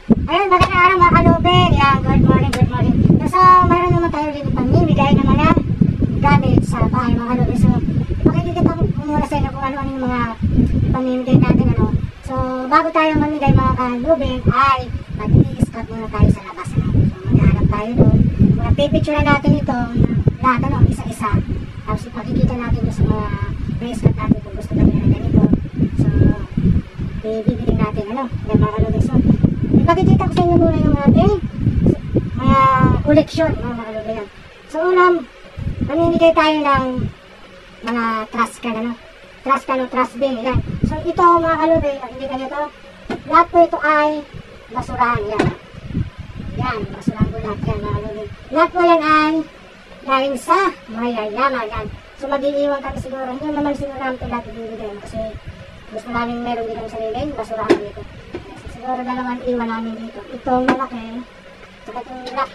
Ayun, magandang araw mga kalubin. Yan, good morning, good morning. So, mayroon naman tayo dito pamimigay naman na gamit sa bahay mga kalubin. So, makikita ko muna sa inyo kung ano yung mga pamimigay natin. Ano. So, bago tayo mamigay mga kalubin, ay mag-i-scout muna tayo sa labas. Ano. So, maghahanap tayo doon. Pipicture natin ito, lahat ano, isa-isa. Tapos ipakikita natin doon sa mga bracelet natin kung gusto natin na ganito. So, bibigyan natin, ano, yung mga kalubin. So, ipakikita ko sa inyo muna yung ating mga koleksyon, mga kalubin. So, unang, mamimigay tayo ng mga trash can, ano, trash can o trash bin, yan. So, ito mga kalubin, hindi ka nito, lahat po ito ay basurahan, yan. Yan, basurahan po lahat yan, mga kalubin. Lahat po yan ay galing sa mayayaman, yan. So, mag-iiwan kami siguro, hindi naman siguro namin ito lahat ibibigay, kasi gusto namin meron din kami sarili, basurahan dito. So, siguro dalawang iwan namin dito. Itong malaki, saka itong black.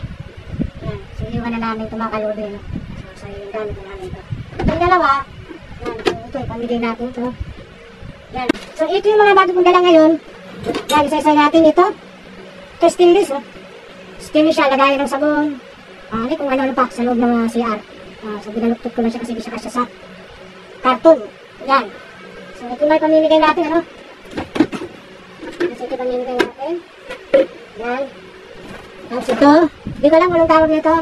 Yan, so iwan na namin ito mga kalubin. So, yung gamit na namin ito. Itong dalawa, yan, so ito, ipamigay natin ito. Yan, so ito yung mga bago kong dala ngayon. Yan, isa-isa natin ito. Ito stainless, oh. Stainless siya, lagayan ng sabon. Hindi kung ano pa sa loob ng CR. So binaluktot ko lang siya kasi di siya kasya sa karton. Yan. So ito may pamimigay natin, ano? Kasi ito pamimigay natin. Yan. Tapos ito, di ko lang walang tawag nito.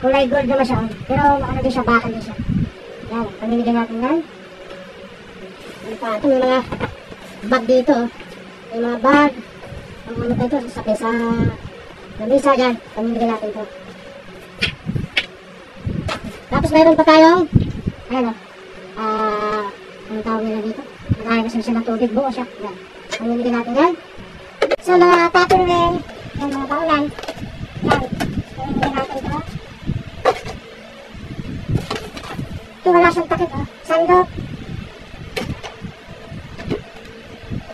Kulay gold naman siya. Pero ano din siya, bakal din siya. Yan, pamimigay natin yan. Ano pa, ito may mga bag dito. May mga bag. Ang ano pa ito, sakay sa lamisa yan. Pamimigay natin ito. Tapos mayroon pa tayong, ayan o, anong tawag nila dito? Nakain kasi siya ng tubig, buo siya. Yan, pamimigay natin yan. So mga tupperware, yan mga baulan, yan, pamimigay natin ito. Ito wala siyang takip, sandok.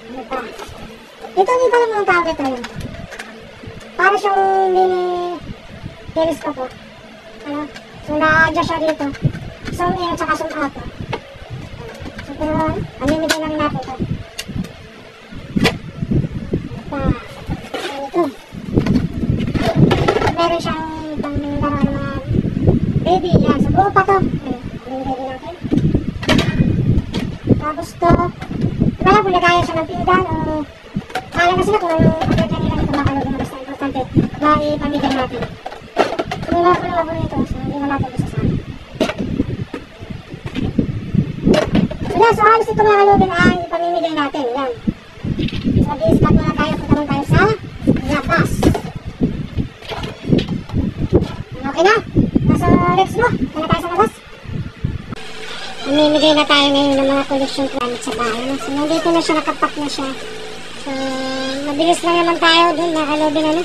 Ano pa? Ito hindi pa lang mga tawag ito yun. Para siyang mini telescope, ano? So, na-adjust siya dito. Zoom in at saka zoom out. So, pero, mamimigay lang natin ito. Ito. Meron siyang pang-laro ng mga baby. Yan. So, buo pa ito. Mamimigay din natin. Tapos ito. Wala kung lagayan siya ng pinggan o kala na sila kung anong upload na nila ito makalog na basta importante na ipamigay natin. Wala ko na labon ito, so hindi na natin isa sa akin. So yan, so halos ito mga kalubin ay ipamimigay natin, yan. So mag-i-scout muna tayo, punta muna tayo sa labas. Okay na? So let's go, punta tayo sa labas. Mamimigay na tayo ngayon ng mga collection gamit sa bahay. So nandito na siya, nakapak na siya. So mabilis lang naman tayo dun mga kalubin, ano.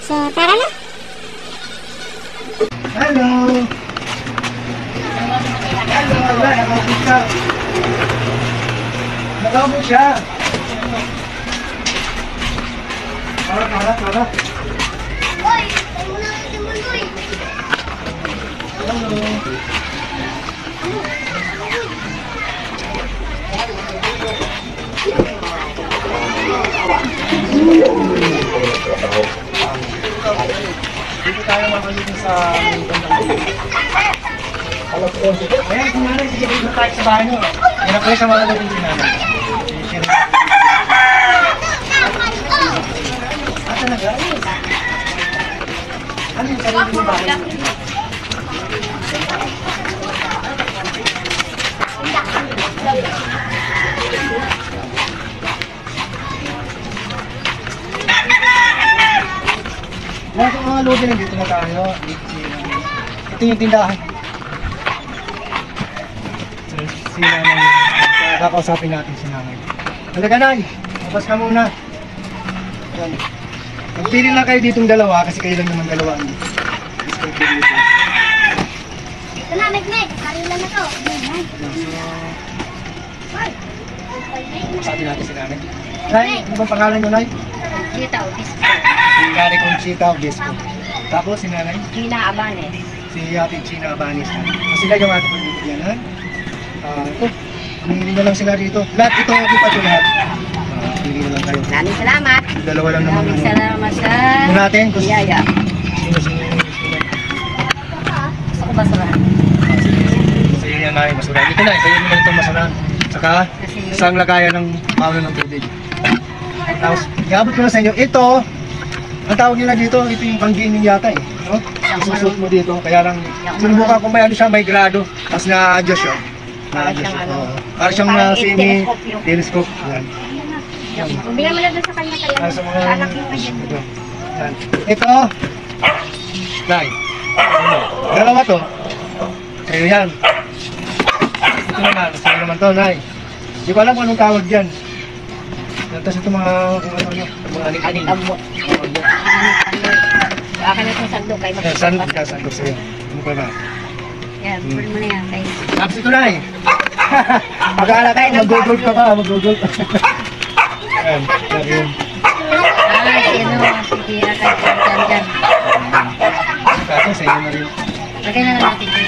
So tara na! Hello! Hello! Wala, nakapit ka. Nakapit siya. Tara. Uy! Tayo mo na kayo naman, uy! Hello! Dito tayo makalitin sa ayan, si nanay, sige dito tayo sa bahay nyo. Yan na po sa mga lutin si nanay. Talaga? Ano yung sarili mo bahay? Mga sa mga lutin, dito na tayo. Ito yung tindahan. Si nanay, kakausapin natin si nanay. Talaga nay, labas ka muna. Yan. Magpili lang kayo ditong dalawa kasi kayo lang naman dalawa. Ito na, Meg! Kanila na to! Sabi natin si nanay. Nay, ano bang pangalan nyo nay? Kita, Obispo. Si Nanay Conchita Obispo. Tapos si nanay? Gina Abanes. Si Ate Gina Abanes. So, sila yung ating pagbibigyan. Ito, humingi na lang sila dito. Lahat ito, ito lahat. Pili na lang kayo. Maraming salamat. Yung dalawa lang naman. Maraming salamat sa Ito natin, kung biyaya. sino-sino yung Gusto ko basurahan. sa iyo yan ay basura. Dito na, sa iyo naman itong masarahan. Saka, isang lagayan ng paulo ng tubig. Tapos, iabot ko na sa inyo. Ito, ang tawag nila dito, ito yung panggining yata eh. No? Isusot mo dito, kaya lang, sinubukan ko may ano siya, may grado. Tapos na-adjust yun. Na-adjust yun. Oo. Para siyang semi-telescope. Yan. Yan. Bigyan mo na doon sa kanya kayo. Para sa mga... Anak yung kanya. Yan. Ito, Nay. Dalawa to. Sa'yo yan. Ito naman, sa'yo naman to, Nay. Hindi ko alam kung anong tawag dyan. Tapos ito mga, kung ano nyo, mga aning-aning. Anik-ambot. Akin na itong sandok kayo. Yan, sandok sa'yo. Ano pa ba? Yan, pulin mo na yan. Kayo. Tapos ito, Nay. Pag-aala kayo, mag-google ka pa, mag-google ka. Yan, yan. Ay, sino mga sitira kayo dyan. Kaso sa inyo na rin. Lagay na lang natin ito.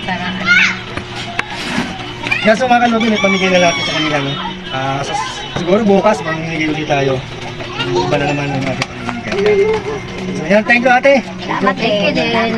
Para ano. Yan, so mga kalugin, ipamigay na natin sa kanila, no? Siguro bukas, mamimigay ulit tayo. Iba na naman ang ating pamimigay. So yan, thank you ate. Salamat, thank you din.